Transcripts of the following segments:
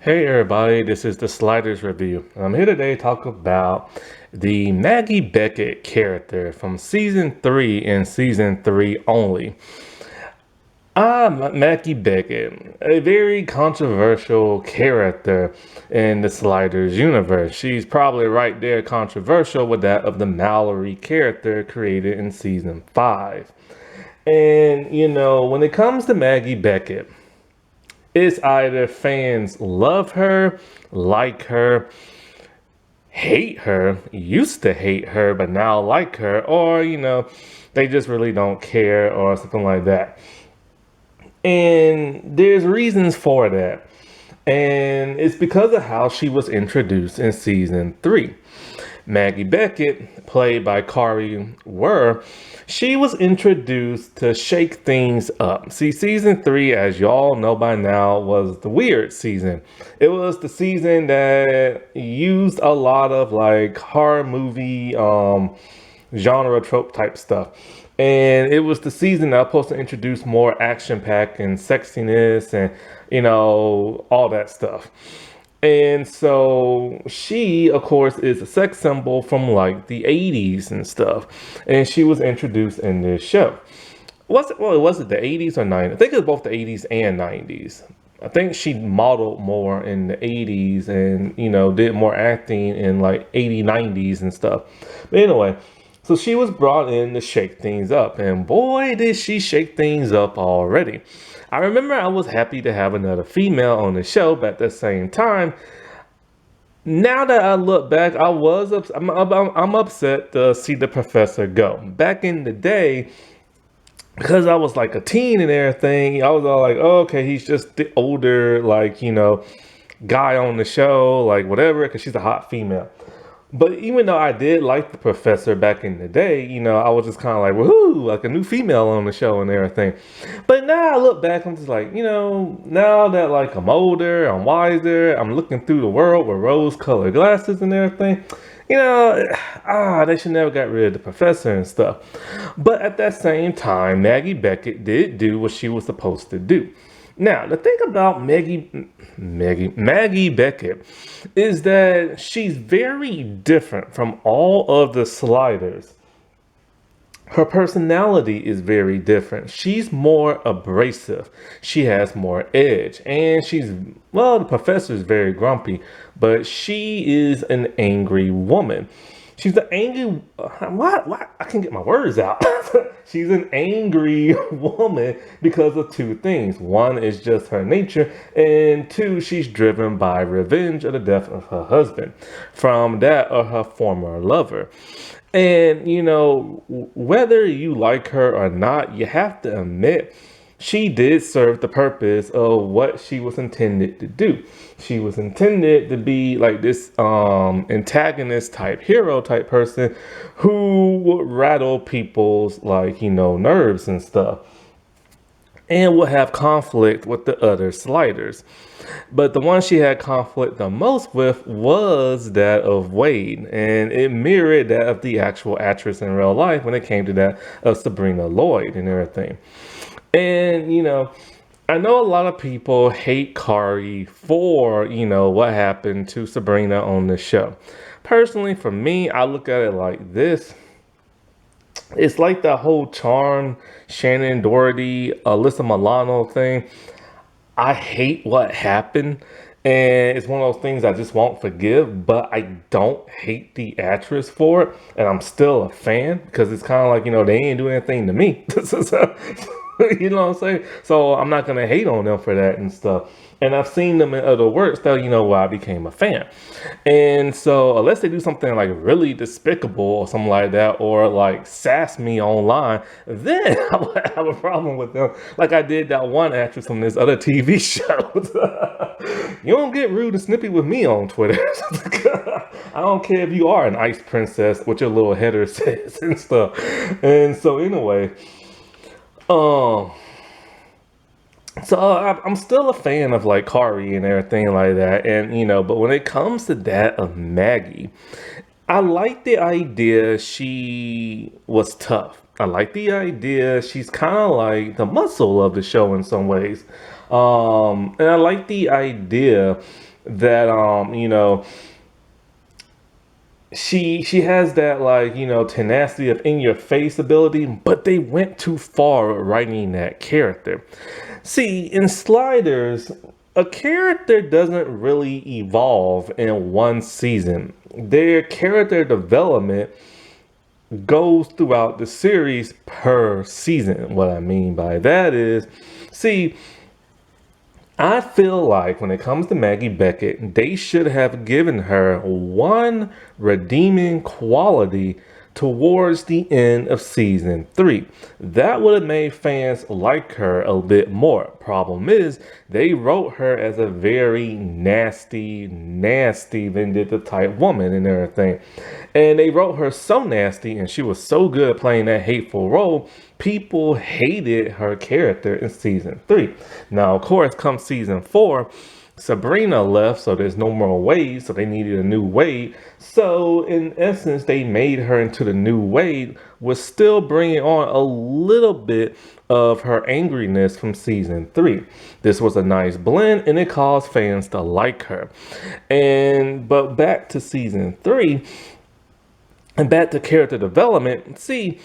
Hey everybody, this is the Sliders Review. I'm here today to talk about the Maggie Beckett character from season 3 and season 3 only. Maggie Beckett, a very controversial character in the Sliders universe. She's probably right there controversial with that of the Mallory character created in season 5. And when it comes to Maggie Beckett, it's either fans love her, like her, hate her, used to hate her, but now like her, or, they just really don't care or something like that. And there's reasons for that. And it's because of how she was introduced in season 3. Maggie Beckett, played by Kari Wurr, she was introduced to shake things up. See, season 3, as y'all know by now, was the weird season. It was the season that used a lot of like horror movie genre trope type stuff. And it was the season that was supposed to introduce more action pack and sexiness and, all that stuff. And so she, of course, is a sex symbol from like the 80s and stuff. And she was introduced in this show. Was it the 80s or 90s? I think it was both the 80s and 90s. I think she modeled more in the 80s and, did more acting in like 80s, 90s and stuff. But anyway, so she was brought in to shake things up. And boy, did she shake things up already. I remember I was happy to have another female on the show, but at the same time, now that I look back, I'm upset to see the professor go. Back in the day, because I was like a teen and everything, I was all like, oh, okay, he's just the older, like, guy on the show, like whatever, because she's a hot female. But even though I did like the professor back in the day, I was just kind of like, woohoo, like a new female on the show and everything. But now I look back, I'm just like, now that like I'm older, I'm wiser, I'm looking through the world with rose-colored glasses and everything, they should never got rid of the professor and stuff. But at that same time, Maggie Beckett did do what she was supposed to do. Now, the thing about Maggie Beckett is that she's very different from all of the Sliders. Her personality is very different. She's more abrasive. She has more edge. And the professor's very grumpy, but she is an angry woman. She's an angry, what? I can't get my words out. She's an angry woman because of two things. One is just her nature, and two, she's driven by revenge of the death of her husband from that of her former lover. And, whether you like her or not, you have to admit she did serve the purpose of what she was intended to do. She was intended to be like this antagonist type, hero type person who would rattle people's nerves and stuff, and would have conflict with the other Sliders. But the one she had conflict the most with was that of Wade, and it mirrored that of the actual actress in real life when it came to that of Sabrina Lloyd and everything. And, I know a lot of people hate Kari for, what happened to Sabrina on the show. Personally, for me, I look at it like this. It's like the whole Charm, Shannon Doherty, Alyssa Milano thing. I hate what happened. And it's one of those things I just won't forgive, but I don't hate the actress for it. And I'm still a fan because it's kind of like, they ain't do anything to me. You know what I'm saying? So I'm not going to hate on them for that and stuff. And I've seen them in other works that, why I became a fan. And so unless they do something like really despicable or something like that, or like sass me online, then I would have a problem with them. Like I did that one actress on this other TV show. You don't get rude and snippy with me on Twitter. I don't care if you are an ice princess, what your little header says and stuff. And so anyway, I'm still a fan of like Kari and everything like that, and but when it comes to that of Maggie, I like the idea she was tough. I like the idea she's kind of like the muscle of the show in some ways, and I like the idea that she has that, like, tenacity of in your face ability, but they went too far writing that character. See, in Sliders, a character doesn't really evolve in one season. Their character development goes throughout the series per season. What I mean by that is, see, I feel like when it comes to Maggie Beckett, they should have given her one redeeming quality towards the end of season 3. That would have made fans like her a bit more. Problem is, they wrote her as a very nasty, nasty vendetta type woman and everything. And they wrote her so nasty, and she was so good at playing that hateful role, people hated her character in season 3. Now, of course, come season 4, Sabrina left, so there's no more Wade, so they needed a new Wade. So, in essence, they made her into the new Wade, was still bringing on a little bit of her angriness from season 3. This was a nice blend, and it caused fans to like her. But back to season 3, and back to character development, see,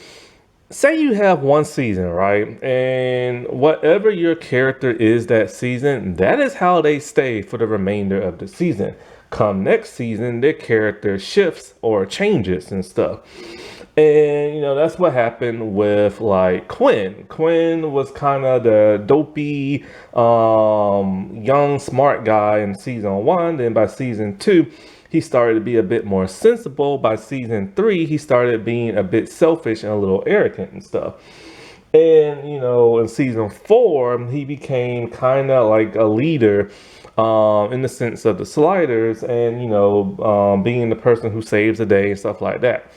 say you have one season, right? And whatever your character is that season, that is how they stay for the remainder of the season. Come next season, their character shifts or changes and stuff. And, that's what happened with, like, Quinn. Quinn was kind of the dopey, young, smart guy in season 1. Then by season 2, he started to be a bit more sensible. By season 3, he started being a bit selfish and a little arrogant and stuff. And, in season 4, he became kind of like a leader in the sense of the Sliders and, being the person who saves the day and stuff like that.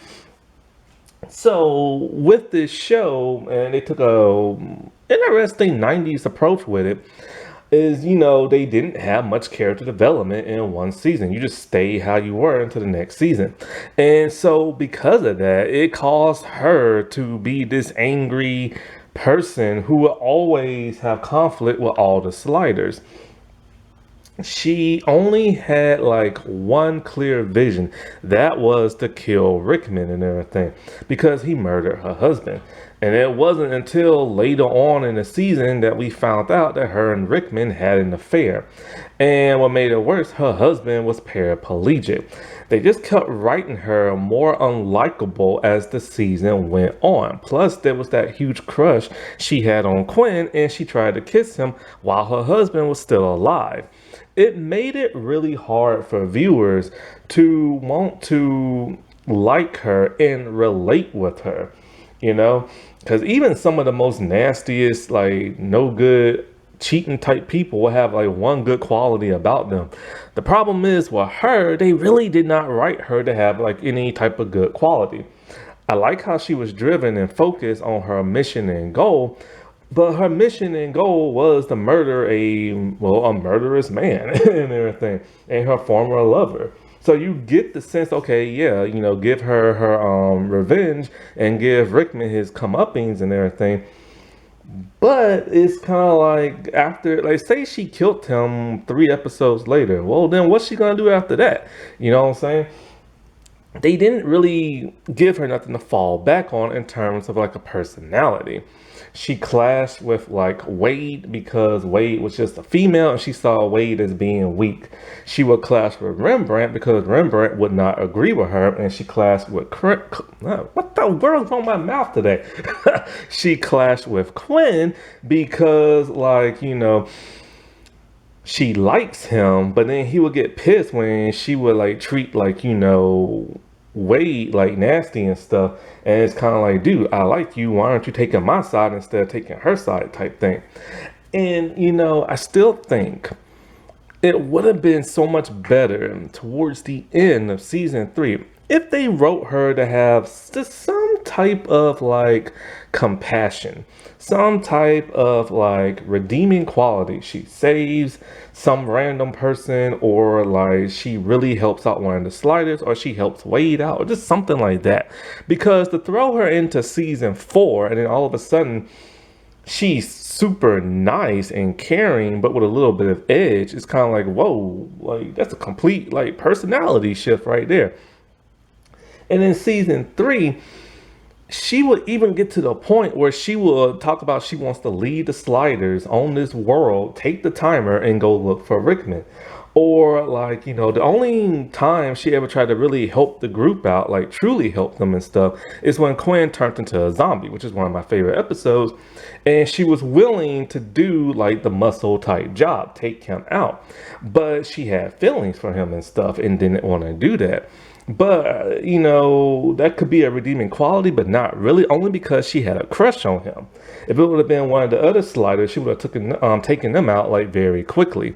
So with this show, and they took a interesting 90s approach with it, is, they didn't have much character development in one season. You just stay how you were into the next season. And so because of that, it caused her to be this angry person who will always have conflict with all the Sliders. She only had like one clear vision. That was to kill Rickman and everything, because he murdered her husband. And it wasn't until later on in the season that we found out that her and Rickman had an affair. And what made it worse, her husband was paraplegic. They just kept writing her more unlikable as the season went on. Plus, there was that huge crush she had on Quinn, and she tried to kiss him while her husband was still alive. It made it really hard for viewers to want to like her and relate with her, because even some of the most nastiest, like, no good, cheating type people will have like one good quality about them. The problem is with her, they really did not write her to have like any type of good quality. I like how she was driven and focused on her mission and goal, but her mission and goal was to murder a murderous man and everything, and her former lover. So you get the sense, okay, yeah, give her revenge and give Rickman his comeuppings and everything. But it's kind of like, after, like, say she killed him 3 episodes later. Well, then what's she gonna do after that? You know what I'm saying? They didn't really give her nothing to fall back on in terms of like a personality. She clashed with like Wade because Wade was just a female and she saw Wade as being weak. She would clash with Rembrandt because Rembrandt would not agree with her, and she clashed with what the world's on my mouth today? She clashed with Quinn because, like, she likes him, but then he would get pissed when she would like treat, like, Wade like nasty and stuff. And it's kind of like, dude, I like you, why aren't you taking my side instead of taking her side type thing. And I still think it would have been so much better towards the end of season 3 if they wrote her to have just some type of like compassion, some type of like redeeming quality. She saves some random person, or like she really helps out one of the Sliders, or she helps Wade out, or just something like that. Because to throw her into season 4 and then all of a sudden she's super nice and caring, but with a little bit of edge, it's kind of like, whoa, like that's a complete like personality shift right there. And in season 3, she would even get to the point where she will talk about she wants to lead the sliders on this world, take the timer, and go look for Rickman. Or like, the only time she ever tried to really help the group out, like truly help them and stuff, is when Quinn turned into a zombie, which is one of my favorite episodes. And she was willing to do like the muscle type job, take him out. But she had feelings for him and stuff and didn't want to do that. But, that could be a redeeming quality, but not really, only because she had a crush on him. If it would have been one of the other sliders, she would have taken them out like very quickly.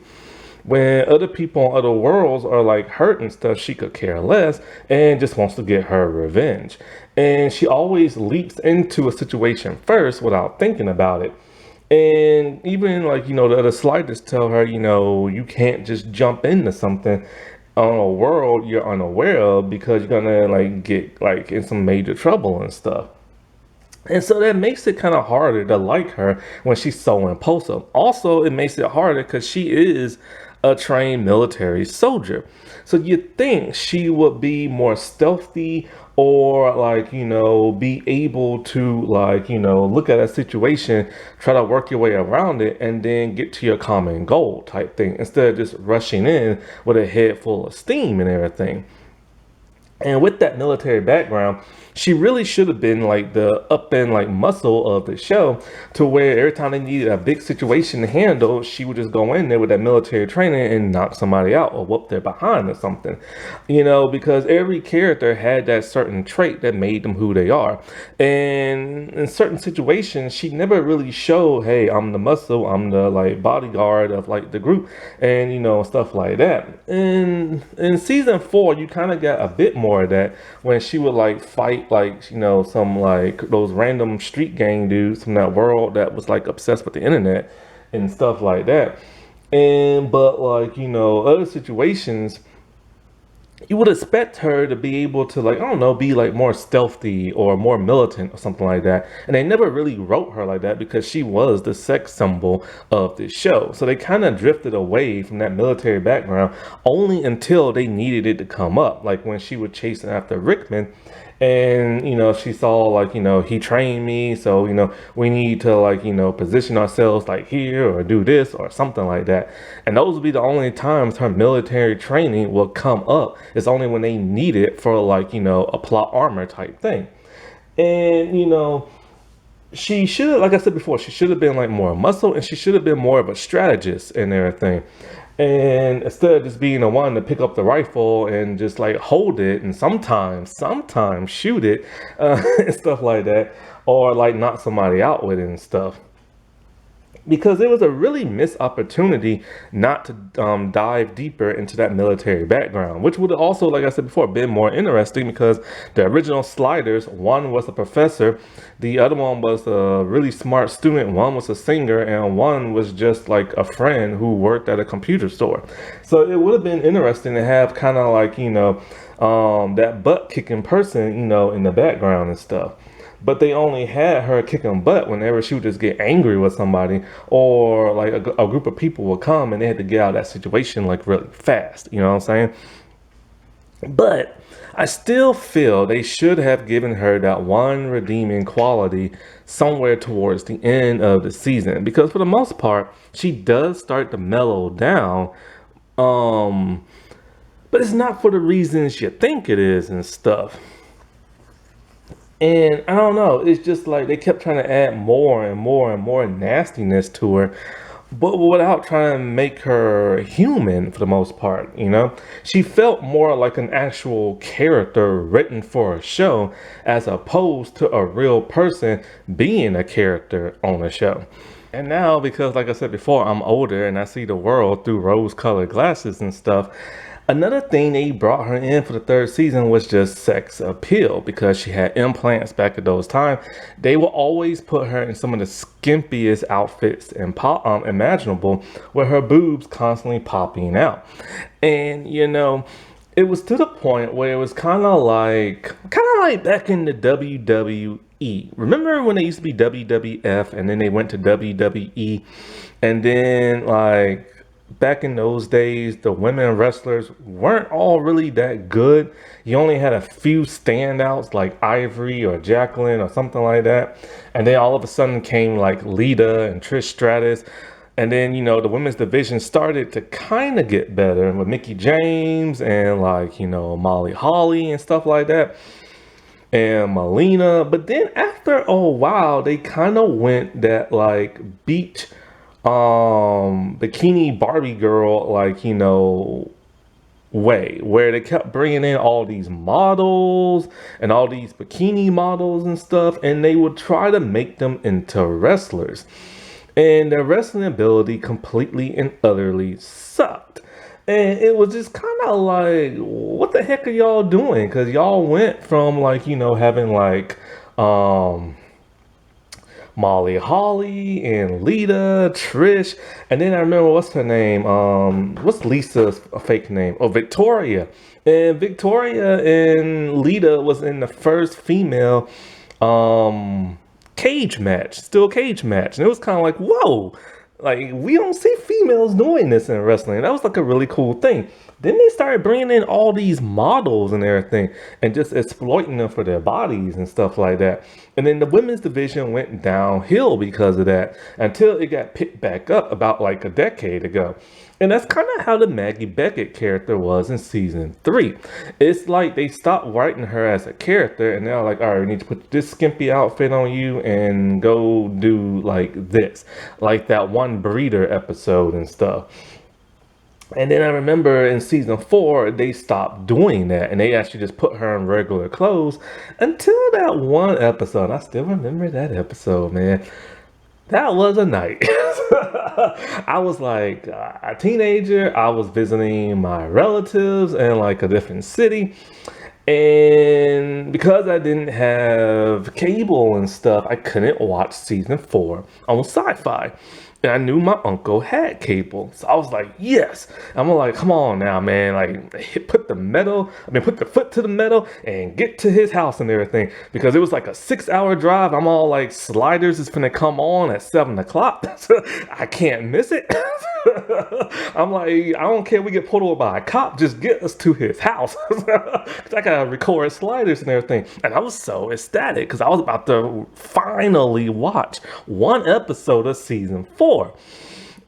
When other people on other worlds are like hurt and stuff, she could care less and just wants to get her revenge. And she always leaps into a situation first without thinking about it. And even like, the other sliders tell her, you can't just jump into something on a world you're unaware of because you're gonna like get like in some major trouble and stuff. And so that makes it kind of harder to like her when she's so impulsive. Also, it makes it harder because she is a trained military soldier. So you'd think she would be more stealthy or like, be able to like, look at a situation, try to work your way around it and then get to your common goal type thing instead of just rushing in with a head full of steam and everything. And with that military background, she really should have been like the up and like muscle of the show, to where every time they needed a big situation to handle, she would just go in there with that military training and knock somebody out or whoop their behind or something, because every character had that certain trait that made them who they are. And in certain situations, she never really showed, hey, I'm the muscle, I'm the like bodyguard of like the group and, stuff like that. And in season 4, you kind of got a bit more of that when she would like fight like some like those random street gang dudes from that world that was like obsessed with the internet and stuff like that. And but like other situations, you would expect her to be able to like, I don't know, be like more stealthy or more militant or something like that. And they never really wrote her like that because she was the sex symbol of this show. So they kind of drifted away from that military background only until they needed it to come up. Like when she was chasing after Rickman and, she saw like, he trained me. So, we need to like, position ourselves like here or do this or something like that. And those would be the only times her military training will come up. It's only when they need it for like, a plot armor type thing. And, she should, like I said before, she should have been like more muscle and she should have been more of a strategist and everything. And instead of just being the one to pick up the rifle and just like hold it and sometimes shoot it and stuff like that, or like knock somebody out with it and stuff. Because it was a really missed opportunity not to dive deeper into that military background, which would also, like I said before, been more interesting because the original sliders, one was a professor, the other one was a really smart student, one was a singer, and one was just like a friend who worked at a computer store. So it would have been interesting to have kind of like, that butt kicking person, in the background and stuff. But they only had her kicking butt whenever she would just get angry with somebody or like a group of people would come and they had to get out of that situation like really fast. You know what I'm saying? But I still feel they should have given her that one redeeming quality somewhere towards the end of the season, because for the most part, she does start to mellow down. But it's not for the reasons you think it is and stuff. And I don't know, it's just like they kept trying to add more and more and more nastiness to her, but without trying to make her human for the most part, She felt more like an actual character written for a show as opposed to a real person being a character on a show. And now, because like I said before, I'm older and I see the world through rose-colored glasses and stuff, another thing they brought her in for the 3rd season was just sex appeal. Because she had implants back at those times, they will always put her in some of the skimpiest outfits imaginable, with her boobs constantly popping out. And it was to the point where it was kind of like back in the WWE. Remember when they used to be WWF and then they went to WWE, and then like back in those days, the women wrestlers weren't all really that good. You only had a few standouts like Ivory or Jacqueline or something like that, and then all of a sudden came like Lita and Trish Stratus. And then, the women's division started to kind of get better with Mickey James and like, Molly Holly and stuff like that and Melina. But then after a while, they kind of went that like beach, bikini Barbie girl, like, way where they kept bringing in all these models and all these bikini models and stuff. And they would try to make them into wrestlers. And their wrestling ability completely and utterly sucked. And it was just kind of like, what the heck are y'all doing? Because y'all went from like, having like Molly Holly and Lita, Trish, and then I remember what's her name? What's Lisa's fake name? Oh, Victoria. And Victoria and Lita was in the first female cage match, still cage match. And it was kind of like, whoa, like we don't see females doing this in wrestling. That was like a really cool thing. Then they started bringing in all these models and everything and just exploiting them for their bodies and stuff like that. And then the women's division went downhill because of that until it got picked back up about like a decade ago. And that's kind of how the Maggie Beckett character was in season 3. It's like they stopped writing her as a character and they're like, all right, we need to put this skimpy outfit on you and go do like this, like that one breeder episode and stuff. And then I remember in season 4, they stopped doing that and they actually just put her in regular clothes until that one episode. I still remember that episode, man. That was a night. I was like a teenager. I was visiting my relatives in like a different city. And because I didn't have cable and stuff, I couldn't watch season 4 on Sci-Fi. And I knew my uncle had cable. So I was like, yes. I'm like, come on now, man. Like, put the foot to the metal and get to his house and everything. Because it was like a 6-hour drive. I'm all like, Sliders is gonna come on at 7 o'clock. I can't miss it. I'm like, I don't care if we get pulled over by a cop. Just get us to his house. Because I gotta record Sliders and everything. And I was so ecstatic because I was about to finally watch one episode of season 4.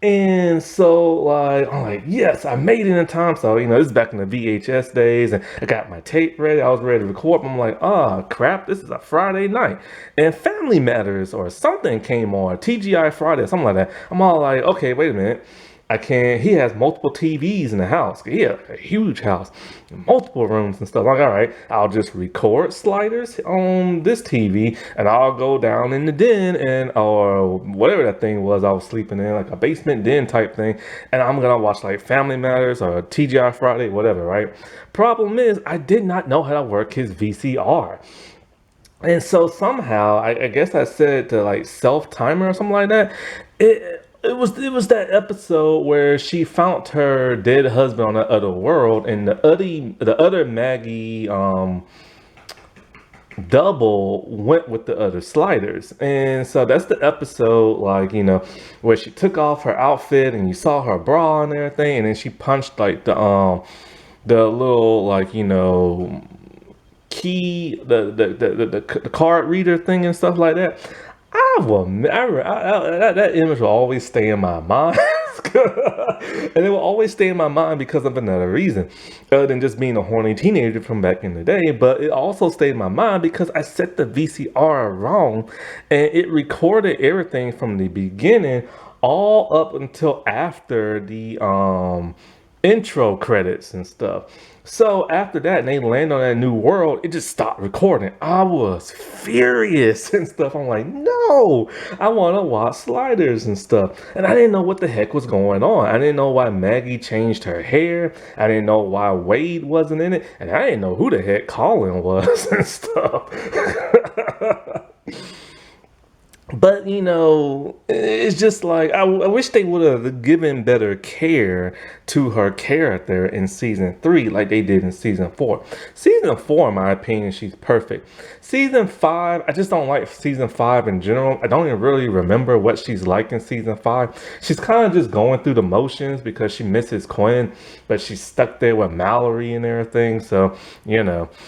And so, like, I'm like, yes, I made it in time. So, this is back in the VHS days, and I got my tape ready. I was ready to record. I'm like, crap, this is a Friday night. And Family Matters or something came on, TGI Friday, or something like that. I'm all like, okay, wait a minute. He has multiple TVs in the house. He has a huge house, multiple rooms and stuff. Like, all right, I'll just record Sliders on this TV and I'll go down in the den or whatever that thing was I was sleeping in, like a basement den type thing. And I'm going to watch like Family Matters or TGI Friday, whatever, right? Problem is, I did not know how to work his VCR. And so somehow, I guess I said to like self-timer or something like that. It was that episode where she found her dead husband on the other world, and the other Maggie double went with the other Sliders. And so that's the episode, like, where she took off her outfit and you saw her bra and everything, and then she punched like the little, like, key, the card reader thing and stuff like that. That image will always stay in my mind. And it will always stay in my mind because of another reason, other than just being a horny teenager from back in the day. But it also stayed in my mind because I set the VCR wrong, and it recorded everything from the beginning all up until after the intro credits and stuff. So after that, and they land on that new world, it just stopped recording. I was furious and stuff. I'm like, no, I want to watch Sliders and stuff. And I didn't know what the heck was going on. I didn't know why Maggie changed her hair. I didn't know why Wade wasn't in it. And I didn't know who the heck Colin was and stuff. But it's just like I wish they would have given better care to her character in season 3 like they did in season 4. Season 4, in my opinion, she's perfect. Season 5, I just don't like season 5 in general. I don't even really remember what she's like in season 5. She's kind of just going through the motions because she misses Quinn, but she's stuck there with Mallory and everything. So